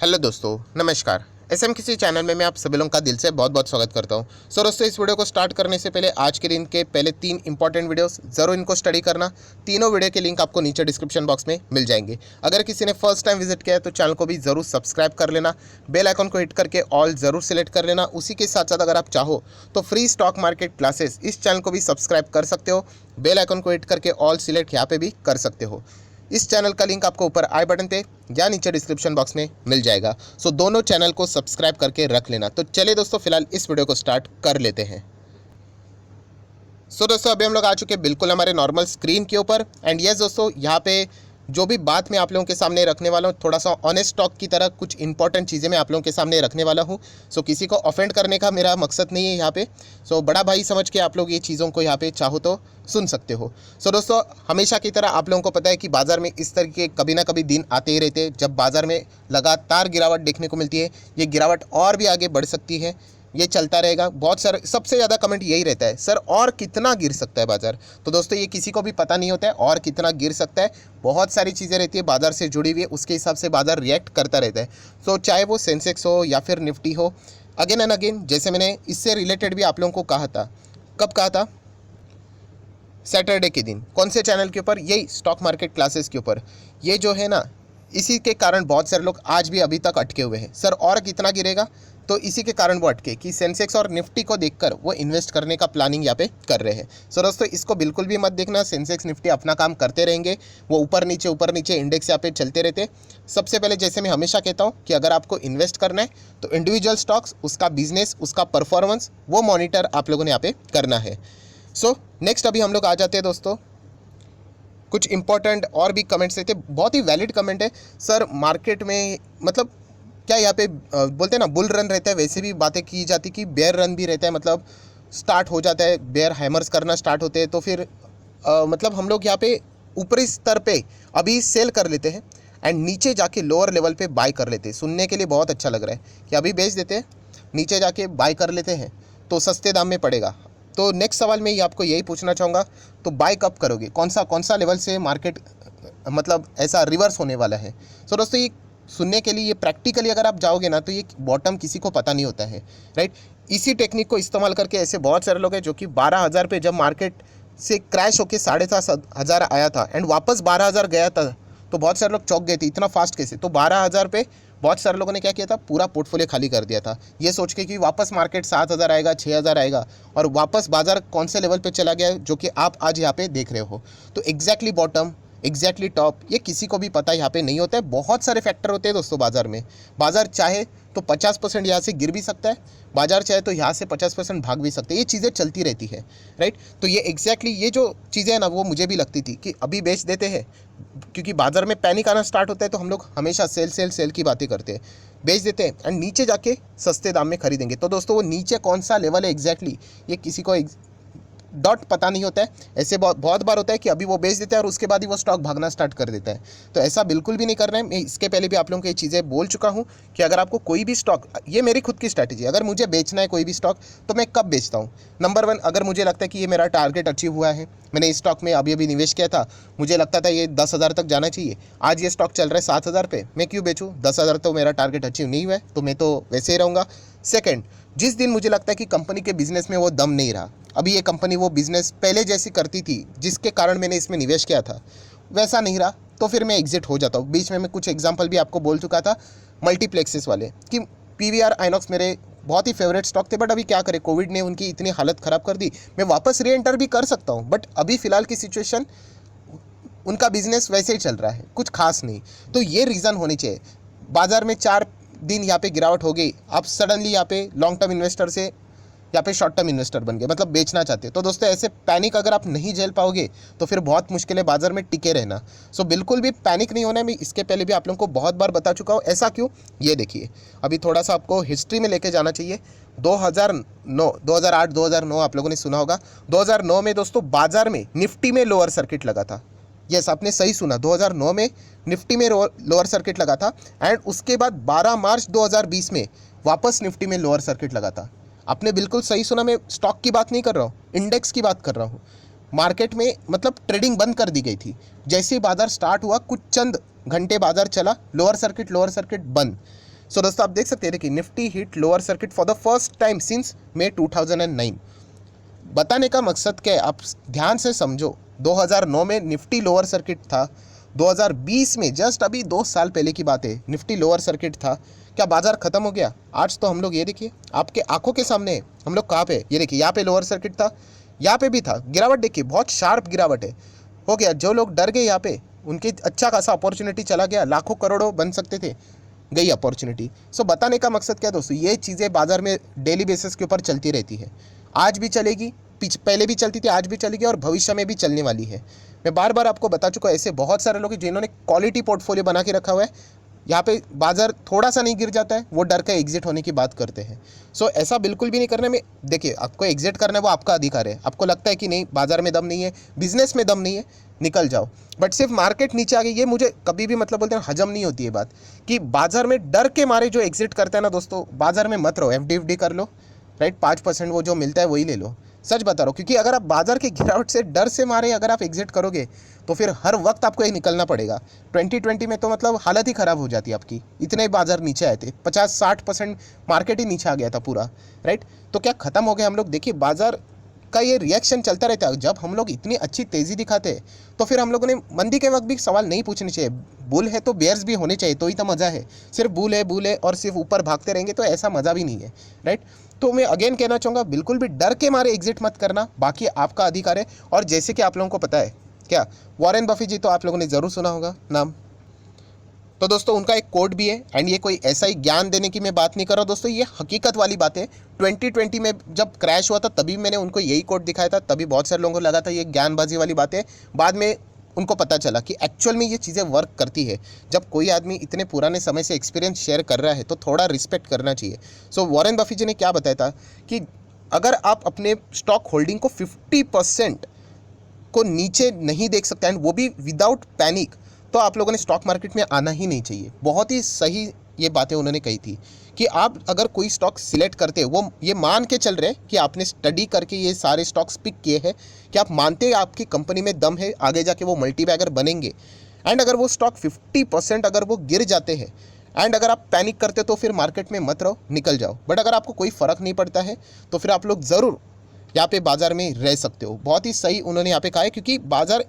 Hello दोस्तों, नमस्कार। SM किसी चैनल में मैं आप सभी लोगों का दिल से बहुत बहुत स्वागत करता हूं। सो दोस्तों, इस वीडियो को स्टार्ट करने से पहले आज के दिन के पहले 3 इंपॉर्टेंट वीडियोस ज़रूर इनको स्टडी करना। तीनों वीडियो के लिंक आपको नीचे डिस्क्रिप्शन बॉक्स में मिल जाएंगे। अगर किसी ने फर्स्ट टाइम विजिट किया है तो चैनल को भी ज़रूर सब्सक्राइब कर लेना। बेल आइकन को हिट करके ऑल ज़रूर सेलेक्ट कर लेना। उसी के साथ साथ अगर आप चाहो तो फ्री स्टॉक मार्केट क्लासेस इस चैनल को भी सब्सक्राइब कर सकते हो। बेल आइकन को हिट करके ऑल सिलेक्ट यहाँ पे भी कर सकते हो। इस चैनल का लिंक आपको ऊपर आई बटन पे या नीचे डिस्क्रिप्शन बॉक्स में मिल जाएगा। सो दोनों चैनल को सब्सक्राइब करके रख लेना। तो चलिए दोस्तों, फिलहाल इस वीडियो को स्टार्ट कर लेते हैं। सो दोस्तों, अभी हम लोग आ चुके हैं बिल्कुल हमारे नॉर्मल स्क्रीन के ऊपर। एंड यस दोस्तों, यहाँ पे जो भी बात मैं आप लोगों के सामने रखने वाला हूँ, थोड़ा सा ऑनेस्ट स्टॉक की तरह कुछ इंपॉर्टेंट चीज़ें मैं आप लोगों के सामने रखने वाला हूँ। सो किसी को ऑफेंड करने का मेरा मकसद नहीं है यहाँ पे। सो बड़ा भाई समझ के आप लोग ये चीज़ों को यहाँ पे चाहो तो सुन सकते हो। सो दोस्तों, हमेशा की तरह आप लोगों को पता है कि बाज़ार में इस तरह के कभी ना कभी दिन आते ही रहते हैं जब बाज़ार में लगातार गिरावट देखने को मिलती है। ये गिरावट और भी आगे बढ़ सकती है, ये चलता रहेगा। बहुत सारे सबसे ज़्यादा कमेंट यही रहता है, सर और कितना गिर सकता है बाज़ार। तो दोस्तों, ये किसी को भी पता नहीं होता है और कितना गिर सकता है। बहुत सारी चीज़ें रहती है बाज़ार से जुड़ी हुई है, उसके हिसाब से बाज़ार रिएक्ट करता रहता है। तो चाहे वो सेंसेक्स हो या फिर निफ्टी हो, अगेन एंड अगेन जैसे मैंने इससे रिलेटेड भी आप लोगों को कहा था। कब कहा था? सैटरडे के दिन। कौन से चैनल के ऊपर? यही स्टॉक मार्केट क्लासेस के ऊपर। ये जो है ना, इसी के कारण बहुत सारे लोग आज भी अभी तक अटके हुए हैं, सर और कितना गिरेगा। तो इसी के कारण वो अटके कि सेंसेक्स और निफ्टी को देखकर वो इन्वेस्ट करने का प्लानिंग यहाँ पे कर रहे हैं। सो दोस्तों, इसको बिल्कुल भी मत देखना। सेंसेक्स निफ्टी अपना काम करते रहेंगे, वो ऊपर नीचे इंडेक्स यहाँ पे चलते रहते। सबसे पहले जैसे मैं हमेशा कहता हूँ कि अगर आपको इन्वेस्ट करना है तो इंडिविजुअल स्टॉक्स, उसका बिजनेस, उसका परफॉर्मेंस, वो मॉनिटर आप लोगों ने यहाँ पे करना है। सो नेक्स्ट अभी हम लोग आ जाते हैं दोस्तों, कुछ इंपॉर्टेंट और भी कमेंट्स रहते, बहुत ही वैलिड कमेंट है। सर मार्केट में मतलब क्या यहाँ पे बोलते हैं ना बुल रन रहता है, वैसे भी बातें की जाती कि बेयर रन भी रहता है। मतलब स्टार्ट हो जाता है, बेयर हैमर्स करना स्टार्ट होते हैं तो फिर मतलब हम लोग यहाँ पे ऊपरी स्तर पे अभी सेल कर लेते हैं एंड नीचे जाके लोअर लेवल पे बाय कर लेते हैं। सुनने के लिए बहुत अच्छा लग रहा है कि अभी बेच देते हैं, नीचे जाके बाय कर लेते हैं तो सस्ते दाम में पड़ेगा। तो नेक्स्ट सवाल मैं आपको यही पूछना चाहूँगा, तो बाय कब करोगे? कौन सा लेवल से मार्केट मतलब ऐसा रिवर्स होने वाला है? सो दोस्तों, ये सुनने के लिए, ये प्रैक्टिकली अगर आप जाओगे ना तो ये बॉटम किसी को पता नहीं होता है, राइट। इसी टेक्निक को इस्तेमाल करके ऐसे बहुत सारे लोग हैं जो कि 12,000 पे जब मार्केट से क्रैश होकर 7,500 आया था एंड वापस 12,000 गया था, तो बहुत सारे लोग चौंक गए थे, इतना फास्ट कैसे। तो 12,000 पे बहुत सारे लोगों ने क्या किया था, पूरा पोर्टफोलियो खाली कर दिया था, ये सोच के कि वापस मार्केट 7,000 आएगा, 6,000 आएगा, और वापस बाजार कौन से लेवल पे चला गया जो कि आप आज यहाँ पे देख रहे हो। तो एग्जैक्टली बॉटम, एग्जैक्टली टॉप, ये किसी को भी पता यहाँ पे नहीं होता है। बहुत सारे फैक्टर होते हैं दोस्तों बाजार में। बाजार चाहे तो 50% यहाँ से गिर भी सकता है, बाजार चाहे तो यहाँ से 50% भाग भी सकते हैं। ये चीज़ें चलती रहती है, राइट। तो ये एग्जैक्टली ये जो चीज़ें हैं ना, वो मुझे भी लगती थी कि अभी बेच देते हैं, क्योंकि बाजार में पैनिक आना स्टार्ट होता है तो हम लोग हमेशा सेल सेल सेल की बातें करते हैं, बेच देते हैं एंड नीचे जाके सस्ते दाम में खरीदेंगे। तो दोस्तों, वो नीचे कौन सा लेवल है एग्जैक्टली, ये किसी को डॉट पता नहीं होता है। ऐसे बहुत बार होता है कि अभी वो बेच देता है और उसके बाद ही वो स्टॉक भागना स्टार्ट कर देता है। तो ऐसा बिल्कुल भी नहीं करना है। मैं इसके पहले भी आप लोगों को ये चीज़ें बोल चुका हूँ कि अगर आपको कोई भी स्टॉक, ये मेरी खुद की स्ट्रैटेजी, अगर मुझे बेचना है कोई भी स्टॉक तो मैं कब बेचता हूँ? नंबर 1, अगर मुझे लगता है कि ये मेरा टारगेट अचीव हुआ है, मैंने इस स्टॉक में अभी निवेश किया था, मुझे लगता था ये 10,000 तक जाना चाहिए, आज ये स्टॉक चल रहा है 7,000 पे, मैं क्यों बेचूँ? 10,000 तो मेरा टारगेट अचीव नहीं हुआ है, तो मैं तो वैसे ही रहूँगा। सेकेंड, जिस दिन मुझे लगता है कि कंपनी के बिजनेस में वो दम नहीं रहा, अभी ये कंपनी वो बिज़नेस पहले जैसी करती थी जिसके कारण मैंने इसमें निवेश किया था, वैसा नहीं रहा, तो फिर मैं एग्जिट हो जाता हूँ। बीच में मैं कुछ एग्जांपल भी आपको बोल चुका था मल्टीप्लेक्सेस वाले, कि पीवीआर, आइनॉक्स मेरे बहुत ही फेवरेट स्टॉक थे, बट अभी क्या करें, कोविड ने उनकी इतनी हालत ख़राब कर दी। मैं वापस री एंटर भी कर सकता हूँ, बट अभी फ़िलहाल की सिचुएशन, उनका बिजनेस वैसे ही चल रहा है, कुछ खास नहीं। तो ये रीज़न होनी चाहिए। बाज़ार में 4 दिन यहाँ पे गिरावट हो गई, आप सडनली यहाँ पे लॉन्ग टर्म इन्वेस्टर से यहाँ पे शॉर्ट टर्म इन्वेस्टर बन गए, मतलब बेचना चाहते हो। तो दोस्तों, ऐसे पैनिक अगर आप नहीं झेल पाओगे तो फिर बहुत मुश्किल है बाजार में टिके रहना। सो बिल्कुल भी पैनिक नहीं होना है। मैं इसके पहले भी आप लोगों को बहुत बार बता चुका हूँ। ऐसा क्यों, ये देखिए, अभी थोड़ा सा आपको हिस्ट्री में लेके जाना चाहिए। 2009, 2008, 2009 आप लोगों ने सुना होगा। 2009 में दोस्तों बाजार में निफ्टी में लोअर सर्किट लगा था। यस, आपने सही सुना, 2009 में निफ्टी में लोअर सर्किट लगा था एंड उसके बाद 12 मार्च 2020 में वापस निफ्टी में लोअर सर्किट लगा था। आपने बिल्कुल सही सुना, मैं स्टॉक की बात नहीं कर रहा हूँ, इंडेक्स की बात कर रहा हूँ। मार्केट में मतलब ट्रेडिंग बंद कर दी गई थी। जैसे ही बाजार स्टार्ट हुआ, कुछ चंद घंटे बाजार चला, लोअर सर्किट बंद। सो दोस्तों आप देख सकते हैं कि Nifty hit lower circuit for the first time since May 2009। बताने का मकसद क्या है, आप ध्यान से समझो। 2009 में निफ्टी लोअर सर्किट था, 2020 में जस्ट अभी 2 साल पहले की बात है, निफ्टी लोअर सर्किट था। क्या बाजार खत्म हो गया? आज तो हम लोग ये देखिए आपके आंखों के सामने है, हम लोग कहाँ पे, ये देखिए यहाँ पे लोअर सर्किट था, यहाँ पे भी था, गिरावट देखिए, बहुत शार्प गिरावट है। हो गया, जो लोग डर गए यहाँ पे उनकी अच्छा खासा अपॉर्चुनिटी चला गया, लाखों करोड़ों बन सकते थे, गई अपॉर्चुनिटी। सो बताने का मकसद क्या दोस्तों, ये चीज़ें बाजार में डेली बेसिस के ऊपर चलती रहती है, आज भी चलेगी, पहले भी चलती थी, आज भी चलेगी और भविष्य में भी चलने वाली है। मैं बार बार आपको बता चुका हूँ, ऐसे बहुत सारे लोग हैं जिन्होंने क्वालिटी पोर्टफोलियो बना के रखा हुआ है। यहाँ पे बाजार थोड़ा सा नहीं गिर जाता है, वो डर के एग्जिट होने की बात करते हैं। सो ऐसा बिल्कुल भी नहीं करने में, देखिए आपको एग्जिट करना है वो आपका अधिकार है। आपको लगता है कि नहीं बाजार में दम नहीं है, बिजनेस में दम नहीं है, निकल जाओ। बट सिर्फ मार्केट नीचे आ गई, ये मुझे कभी भी मतलब बोलते हैं हजम नहीं होती है बात, कि बाजार में डर के मारे जो एग्जिट करते हैं ना दोस्तों, बाजार में मत रहो, FD कर लो, राइट, 5% वो जो मिलता है वही ले लो। सच बता रहा हूँ, क्योंकि अगर आप बाजार के गिरावट से डर से मारे अगर आप एग्जिट करोगे तो फिर हर वक्त आपको ये निकलना पड़ेगा। 2020 में तो मतलब हालत ही ख़राब हो जाती है आपकी, इतने बाजार नीचे आए थे, 50-60% मार्केट ही नीचे आ गया था पूरा, राइट। तो क्या ख़त्म हो गया हम लोग? देखिए बाजार का ये रिएक्शन चलता रहता है। जब हम लोग इतनी अच्छी तेज़ी दिखाते हैं तो फिर हम लोगों ने मंदी के वक्त भी सवाल नहीं पूछने चाहिए। बुल है तो बेयर्स भी होने चाहिए, तो ही तो मज़ा है। सिर्फ बुल है और सिर्फ ऊपर भागते रहेंगे तो ऐसा मज़ा भी नहीं है, राइट। तो मैं अगेन कहना चाहूँगा, बिल्कुल भी डर के मारे एग्जिट मत करना, बाकी आपका अधिकार है। और जैसे कि आप लोगों को पता है, क्या वॉरेन बफेट जी तो आप लोगों ने ज़रूर सुना होगा नाम। तो दोस्तों उनका एक कोड भी है, एंड ये कोई ऐसा ही ज्ञान देने की मैं बात नहीं कर रहा हूँ दोस्तों, ये हकीकत वाली बात है। 2020 में जब क्रैश हुआ था तभी मैंने उनको यही कोड दिखाया था, तभी बहुत सारे लोगों को लगा था ये ज्ञानबाजी वाली बात है। बाद में उनको पता चला कि एक्चुअल में ये चीज़ें वर्क करती है। जब कोई आदमी इतने पुराने समय से एक्सपीरियंस शेयर कर रहा है तो थोड़ा रिस्पेक्ट करना चाहिए। सो वॉरेन बफेट जी ने क्या बताया था कि अगर आप अपने स्टॉक होल्डिंग को 50% को नीचे नहीं देख सकते, एंड वो भी विदाउट पैनिक, तो आप लोगों ने स्टॉक मार्केट में आना ही नहीं चाहिए। बहुत ही सही ये बातें उन्होंने कही थी कि आप अगर कोई स्टॉक सिलेक्ट करते हैं, वो ये मान के चल रहे कि आपने स्टडी करके ये सारे स्टॉक्स पिक किए हैं, कि आप मानते हैं आपकी कंपनी में दम है, आगे जाके वो मल्टी बैगर बनेंगे। एंड अगर वो स्टॉक 50% अगर वो गिर जाते हैं एंड अगर आप पैनिक करते हो तो फिर मार्केट में मत रहो, निकल जाओ। बट अगर आपको कोई फ़र्क नहीं पड़ता है तो फिर आप लोग ज़रूर यहाँ पे बाजार में रह सकते हो। बहुत ही सही उन्होंने यहाँ पे कहा है, क्योंकि बाजार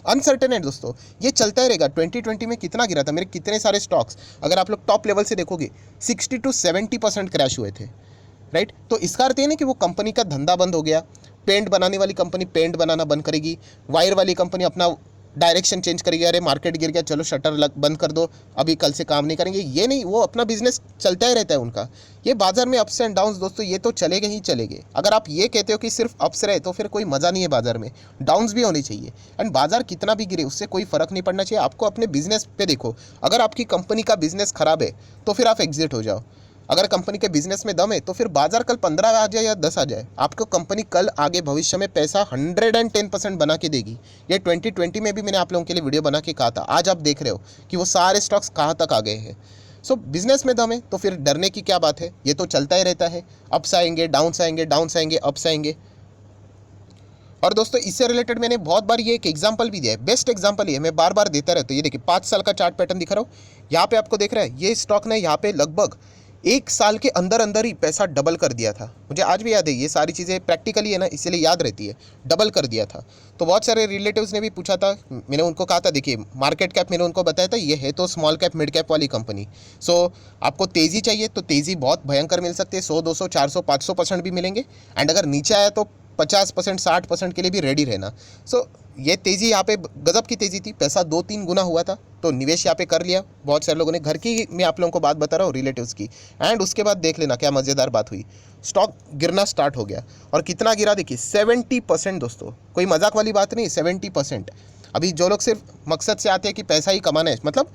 अनसर्टेन है दोस्तों, ये चलता ही रहेगा। 2020 में कितना गिरा था, मेरे कितने सारे स्टॉक्स अगर आप लोग टॉप लेवल से देखोगे 60-70% क्रैश हुए थे, राइट। तो इसका अर्थ ये नहीं कि वो कंपनी का धंधा बंद हो गया। पेंट बनाने वाली कंपनी पेंट बनाना बंद करेगी, वायर वाली कंपनी अपना डायरेक्शन चेंज करेगी, अरे मार्केट गिर गया चलो शटर बंद कर दो, अभी कल से काम नहीं करेंगे, ये नहीं, वो अपना बिजनेस चलता ही रहता है उनका। ये बाजार में अप्स एंड डाउन्स दोस्तों ये तो चलेंगे ही चलेंगे। अगर आप ये कहते हो कि सिर्फ अप्स रहे तो फिर कोई मज़ा नहीं है बाजार में, डाउन्स भी होने चाहिए। एंड बाजार कितना भी गिरे उससे कोई फ़र्क नहीं पड़ना चाहिए। आपको अपने बिजनेस पे देखो, अगर आपकी कंपनी का बिजनेस खराब है तो फिर आप एग्जिट हो जाओ। अगर कंपनी के बिजनेस में दम है तो फिर बाजार कल 15 आ जाए या 10 आ जाए, आपको कंपनी कल आगे भविष्य में पैसा 110% बना के देगी। ये 2020 में भी मैंने आप लोगों के लिए वीडियो बना के कहा था, आज आप देख रहे हो कि वो सारे स्टॉक्स कहाँ तक आ गए हैं। सो बिजनेस में दम है तो फिर डरने की क्या बात है, ये तो चलता ही रहता है। अप्स आएंगे, डाउन्स आएंगे, डाउन्स आएंगे, अप्स आएंगे। और दोस्तों इससे रिलेटेड मैंने बहुत बार ये एक एग्जांपल भी दिया है, बेस्ट एग्जांपल ये मैं बार बार देता रहता हूँ। ये देखिए 5 साल का चार्ट पैटर्न दिखा रहा हूँ, यहाँ पे आपको देख रहा है ये स्टॉक ने यहाँ पे लगभग 1 साल के अंदर अंदर ही पैसा डबल कर दिया था। मुझे आज भी याद है, ये सारी चीज़ें प्रैक्टिकली है ना, इसलिए याद रहती है, डबल कर दिया था। तो बहुत सारे रिलेटिव्स ने भी पूछा था, मैंने उनको कहा था देखिए मार्केट कैप मैंने उनको बताया था ये है तो स्मॉल कैप मिड कैप वाली कंपनी। सो आपको तेज़ी चाहिए तो तेज़ी बहुत भयंकर मिल सकती है, 100, 200, 400, 500% भी मिलेंगे। एंड अगर नीचे आया तो 50%, 60% के लिए भी रेडी रहना। सो ये तेज़ी यहाँ पे गजब की तेज़ी थी, पैसा 2-3 गुना हुआ था, तो निवेश यहाँ पे कर लिया बहुत सारे लोगों ने। घर की मैं आप लोगों को बात बता रहा हूँ रिलेटिव्स की। एंड उसके बाद देख लेना क्या मज़ेदार बात हुई, स्टॉक गिरना स्टार्ट हो गया। और कितना गिरा देखिए, 70% दोस्तों, कोई मजाक वाली बात नहीं, 70%। अभी जो लोग सिर्फ मकसद से आते हैं कि पैसा ही कमाना है, मतलब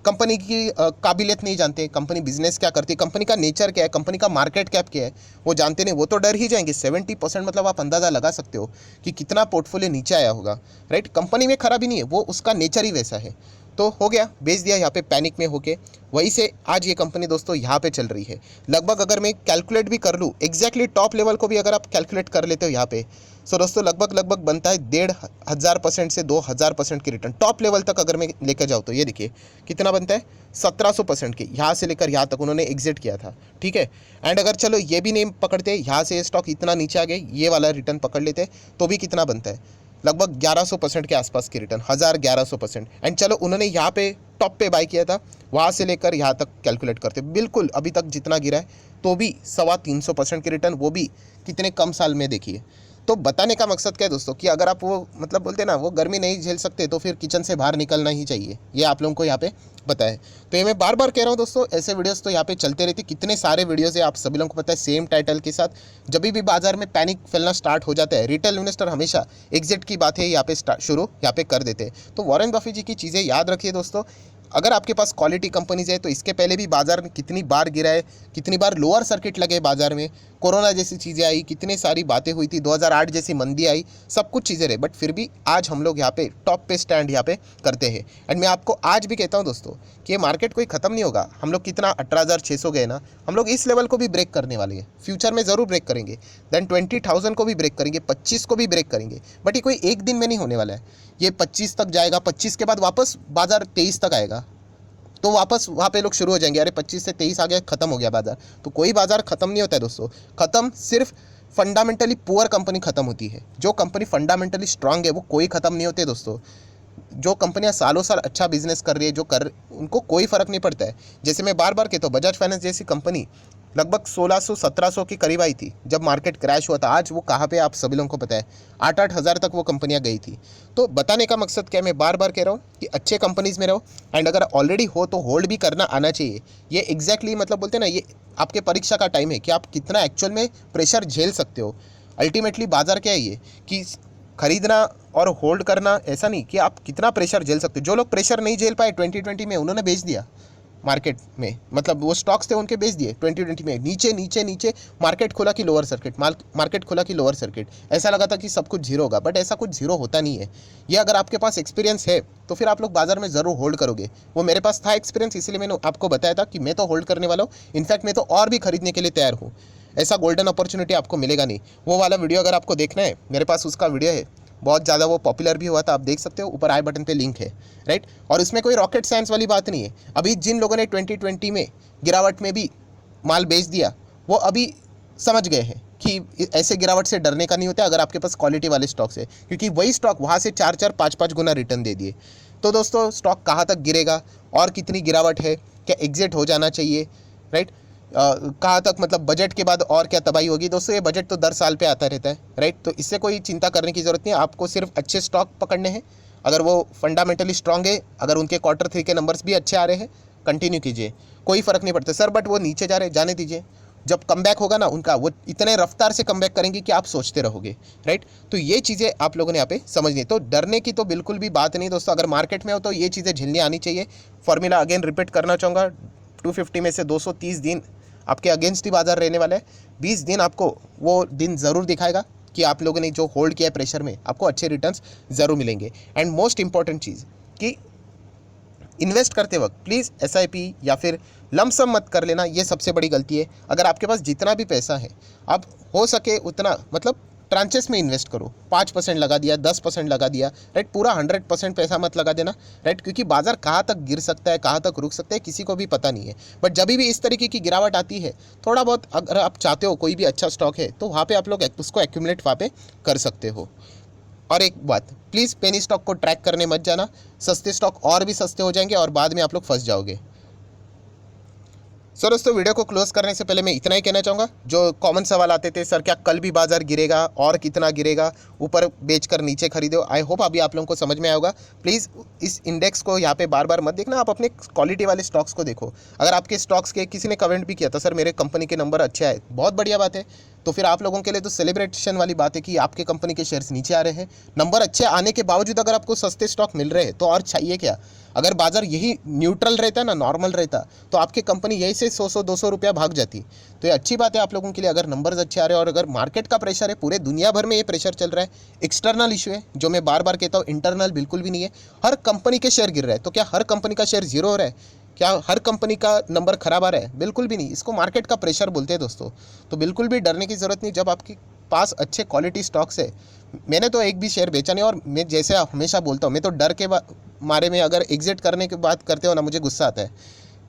कंपनी की काबिलियत नहीं जानते, कंपनी बिजनेस क्या करती है, कंपनी का नेचर क्या है, कंपनी का मार्केट कैप क्या है, वो जानते नहीं, वो तो डर ही जाएंगे। 70% मतलब आप अंदाज़ा लगा सकते हो कि कितना पोर्टफोलियो नीचे आया होगा, राइट। कंपनी में खराबी नहीं है, वो उसका नेचर ही वैसा है। तो हो गया, बेच दिया यहाँ पे पैनिक में होके। वहीं से आज ये कंपनी दोस्तों यहाँ पे चल रही है। लगभग अगर मैं कैलकुलेट भी कर लूँ एग्जैक्टली टॉप लेवल को भी अगर आप कैलकुलेट कर लेते हो यहाँ पे, सो दोस्तों लगभग बनता है 1,500% से 2,000% की रिटर्न। टॉप लेवल तक अगर मैं लेकर जाऊँ तो ये देखिए कितना बनता है, 1,700% की। यहाँ से लेकर यहाँ तक उन्होंने एग्जिट किया था, ठीक है। एंड अगर चलो ये भी नहीं पकड़ते, यहाँ से स्टॉक इतना नीचे आ गए, ये वाला रिटर्न पकड़ लेते तो भी कितना बनता है, लगभग 1100% के आसपास की रिटर्न, 1,1100%। एंड चलो उन्होंने यहाँ पे टॉप पे बाय किया था, वहाँ से लेकर यहाँ तक कैलकुलेट करते बिल्कुल अभी तक जितना गिरा है तो भी 325% की रिटर्न, वो भी कितने कम साल में देखिए। तो बताने का मकसद क्या है दोस्तों कि अगर आप वो मतलब बोलते ना वो गर्मी नहीं झेल सकते तो फिर किचन से बाहर निकलना ही चाहिए, ये आप लोगों को यहाँ पे पता है। तो ये मैं बार बार कह रहा हूँ दोस्तों, ऐसे वीडियोस तो यहाँ पे चलते रहते, कितने सारे वीडियोस है आप सभी लोगों को पता है सेम टाइटल के साथ। जब भी बाजार में पैनिक फैलना स्टार्ट हो जाता है, रिटेल इन्वेस्टर हमेशा एग्जिट की बातें यहाँ पे शुरू यहाँ पे कर देते हैं। तो वॉरेन बफेट जी की चीज़ें याद रखिए दोस्तों। अगर आपके पास क्वालिटी कंपनीज है तो इसके पहले भी बाजार में कितनी बार गिरा है, कितनी बार लोअर सर्किट लगे बाजार में, कोरोना जैसी चीज़ें आई, कितनी सारी बातें हुई थी, 2008 जैसी मंदी आई, सब कुछ चीज़ें रहे, बट फिर भी आज हम लोग यहाँ पे टॉप पे स्टैंड यहाँ पे करते हैं। एंड मैं आपको आज भी कहता हूँ दोस्तों कि ये मार्केट कोई ख़त्म नहीं होगा। हम लोग कितना 18,600 गए ना, हम लोग इस लेवल को भी ब्रेक करने वाले हैं, फ्यूचर में ज़रूर ब्रेक करेंगे, देन 20,000 को भी ब्रेक करेंगे, 25 को भी ब्रेक करेंगे। बट ये कोई एक दिन में नहीं होने वाला है, ये 25 तक जाएगा, 25 के बाद वापस बाजार 23 तक आएगा, तो वापस वहाँ पे लोग शुरू हो जाएंगे, अरे 25 से 23 आ गया, खत्म हो गया बाजार। तो कोई बाजार खत्म नहीं होता है दोस्तों, खत्म सिर्फ फंडामेंटली पुअर कंपनी खत्म होती है। जो कंपनी फंडामेंटली स्ट्रांग है वो कोई खत्म नहीं होते दोस्तों। जो कंपनियां सालों साल अच्छा बिजनेस कर रही है, जो कर उनको कोई फर्क नहीं पड़ता है। जैसे मैं बार बार कहता हूँ, बजाज फाइनेंस जैसी कंपनी लगभग 1600-1700 के करीब आई थी जब मार्केट क्रैश हुआ था। आज वो कहाँ पे आप सभी लोगों को पता है, 8-8 हज़ार तक वो कंपनियां गई थी। तो बताने का मकसद क्या है, मैं बार बार कह रहा हूँ कि अच्छे कंपनीज में रहो, एंड अगर ऑलरेडी हो तो होल्ड भी करना आना चाहिए। ये एग्जैक्टली मतलब बोलते हैं ना, ये आपके परीक्षा का टाइम है कि आप कितना एक्चुअल में प्रेशर झेल सकते हो। अल्टीमेटली बाजार क्या है ये कि खरीदना और होल्ड करना, ऐसा नहीं कि आप कितना प्रेशर झेल सकते हो। जो लोग प्रेशर नहीं झेल पाए 2020 में, उन्होंने बेच दिया मार्केट में, मतलब वो स्टॉक्स थे उनके बेच दिए 2020 में। नीचे नीचे नीचे मार्केट खुला कि लोअर सर्किट, मार्केट खुला कि लोअर सर्किट, ऐसा लगा था कि सब कुछ जीरो होगा, बट ऐसा कुछ जीरो होता नहीं है। ये अगर आपके पास एक्सपीरियंस है तो फिर आप लोग बाजार में ज़रूर होल्ड करोगे। वो मेरे पास था एक्सपीरियंस, इसलिए मैंने आपको बताया था कि मैं तो होल्ड करने वाला हूँ। इनफैक्ट मैं तो और भी खरीदने के लिए तैयार हूँ। ऐसा गोल्डन अपॉर्चुनिटी आपको मिलेगा नहीं। वो वाला वीडियो अगर आपको देखना है, मेरे पास उसका वीडियो है, बहुत ज़्यादा वो पॉपुलर भी हुआ था, आप देख सकते हो, ऊपर आई बटन पे लिंक है, राइट। और इसमें कोई रॉकेट साइंस वाली बात नहीं है। अभी जिन लोगों ने 2020 में गिरावट में भी माल बेच दिया, वो अभी समझ गए हैं कि ऐसे गिरावट से डरने का नहीं होता अगर आपके पास क्वालिटी वाले स्टॉक्स है, क्योंकि वही स्टॉक वहाँ से 4-4, 5-5 गुना रिटर्न दे दिए। तो दोस्तों स्टॉक कहाँ तक गिरेगा और कितनी गिरावट है, क्या एग्जिट हो जाना चाहिए, राइट, कहाँ तक मतलब बजट के बाद और क्या तबाही होगी। दोस्तों ये बजट तो 10 साल पे आता रहता है, राइट। तो इससे कोई चिंता करने की ज़रूरत नहीं है, आपको सिर्फ अच्छे स्टॉक पकड़ने हैं। अगर वो फंडामेंटली स्ट्रांग है, अगर उनके Q3 के नंबर्स भी अच्छे आ रहे हैं, कंटिन्यू कीजिए, कोई फ़र्क नहीं पड़ता। सर बट वो नीचे जा रहे, जाने दीजिए, जब कमबैक होगा ना उनका, वो इतने रफ्तार से कमबैक करेंगे कि आप सोचते रहोगे, राइट। तो ये चीज़ें आप लोगों ने यहाँ पे समझनी। तो डरने की तो बिल्कुल भी बात नहीं दोस्तों। अगर मार्केट में हो तो ये चीज़ें झेलनी आनी चाहिए। फॉर्मूला अगेन रिपीट करना चाहूँगा, 250 में से 230 दिन आपके अगेंस्ट ही बाजार रहने वाला है। 20 दिन आपको वो दिन ज़रूर दिखाएगा कि आप लोगों ने जो होल्ड किया है प्रेशर में, आपको अच्छे रिटर्न्स ज़रूर मिलेंगे। एंड मोस्ट इंपॉर्टेंट चीज़ कि इन्वेस्ट करते वक्त प्लीज़ SIP या फिर लमसम मत कर लेना, ये सबसे बड़ी गलती है। अगर आपके पास जितना भी पैसा है, आप हो सके उतना मतलब ट्रांचेस में इन्वेस्ट करो। 5% लगा दिया, 10% लगा दिया, राइट। पूरा 100% पैसा मत लगा देना, राइट, क्योंकि बाजार कहाँ तक गिर सकता है, कहाँ तक रुक सकता है, किसी को भी पता नहीं है। बट जब भी इस तरीके की गिरावट आती है, थोड़ा बहुत अगर आप चाहते हो कोई भी अच्छा स्टॉक है तो वहाँ पे आप लोग उसको एक्यूमुलेट वहाँ पे कर सकते हो। और एक बात, प्लीज़ पेनी स्टॉक को ट्रैक करने मत जाना, सस्ते स्टॉक और भी सस्ते हो जाएंगे और बाद में आप लोग फंस जाओगे। सर दोस्तों वीडियो को क्लोज करने से पहले मैं इतना ही कहना चाहूँगा, जो कॉमन सवाल आते थे, सर क्या कल भी बाजार गिरेगा और कितना गिरेगा, ऊपर बेचकर नीचे खरीदो, आई होप अभी आप लोगों को समझ में आया होगा। प्लीज़ इस इंडेक्स को यहाँ पे बार बार मत देखना, आप अपने क्वालिटी वाले स्टॉक्स को देखो। अगर आपके स्टॉक्स के किसी ने कमेंट भी किया था, सर मेरे कंपनी के नंबर अच्छे आए, बहुत बढ़िया बात है, तो फिर आप लोगों के लिए तो सेलिब्रेशन वाली बात है कि आपके कंपनी के शेयर्स नीचे आ रहे हैं। नंबर अच्छे आने के बावजूद अगर आपको सस्ते स्टॉक मिल रहे हैं तो और चाहिए क्या। अगर बाजार यही न्यूट्रल रहता ना, नॉर्मल रहता, तो आपकी कंपनी यही से 100-200 रुपया भाग जाती। तो ये अच्छी बात है आप लोगों के लिए अगर नंबर्स अच्छे आ रहे हैं। और अगर मार्केट का प्रेशर है, पूरे दुनिया भर में ये प्रेशर चल रहा है, एक्सटर्नल इशू है, जो मैं बार बार कहता हूँ, इंटरनल बिल्कुल भी नहीं है। हर कंपनी के शेयर गिर रहा है, तो क्या हर कंपनी का शेयर जीरो हो रहा है? क्या हर कंपनी का नंबर खराब आ रहा है? बिल्कुल भी नहीं। इसको मार्केट का प्रेशर बोलते हैं दोस्तों। तो बिल्कुल भी डरने की ज़रूरत नहीं जब आपके पास अच्छे क्वालिटी स्टॉक्स है। मैंने तो एक भी शेयर बेचा नहीं, और मैं जैसे हमेशा बोलता हूँ, मैं तो डर के मारे में अगर एग्जिट करने की बात करते हो ना, मुझे गुस्सा आता है।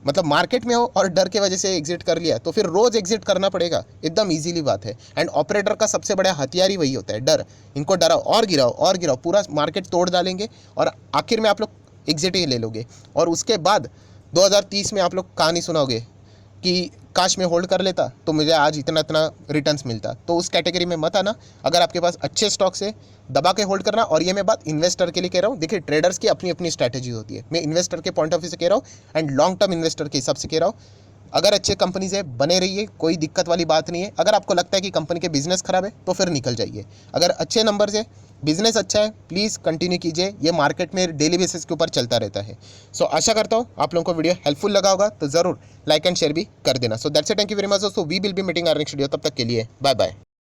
मतलब मार्केट में हो और डर के वजह से एग्जिट कर लिया तो फिर रोज़ एग्जिट करना पड़ेगा, एकदम इजीली बात है। एंड ऑपरेटर का सबसे बड़ा हथियार ही वही होता है, डर। इनको डराओ और गिराओ और गिराओ, पूरा मार्केट तोड़ डालेंगे और आखिर में आप लोग एग्जिट ही ले लोगे। और उसके बाद 2030 में आप लोग कहानी सुनाओगे कि काश मैं होल्ड कर लेता तो मुझे आज इतना इतना रिटर्न्स मिलता। तो उस कैटेगरी में मत आना। अगर आपके पास अच्छे स्टॉक्स है, दबा के होल्ड करना। और ये मैं बात इन्वेस्टर के लिए कह रहा हूँ। देखिए, ट्रेडर्स की अपनी अपनी स्ट्रैटेजी होती है, मैं इन्वेस्टर के पॉइंट ऑफ व्यू से कह रहा हूँ एंड लॉन्ग टर्म इन्वेस्टर के हिसाब से कह रहा हूँ। अगर अच्छे कंपनीज है, बने रहिए, कोई दिक्कत वाली बात नहीं है। अगर आपको लगता है कि कंपनी के बिजनेस खराब है तो फिर निकल जाइए। अगर अच्छे नंबर्स है, बिजनेस अच्छा है, प्लीज़ कंटिन्यू कीजिए। ये मार्केट में डेली बेसिस के ऊपर चलता रहता है। सो आशा करता हूँ आप लोगों को वीडियो हेल्पफुल लगा होगा, तो ज़रूर लाइक एंड शेयर भी कर देना। So that's it, thank you very much दोस्तों। We will be meeting our next video. तब तक के लिए बाय बाय।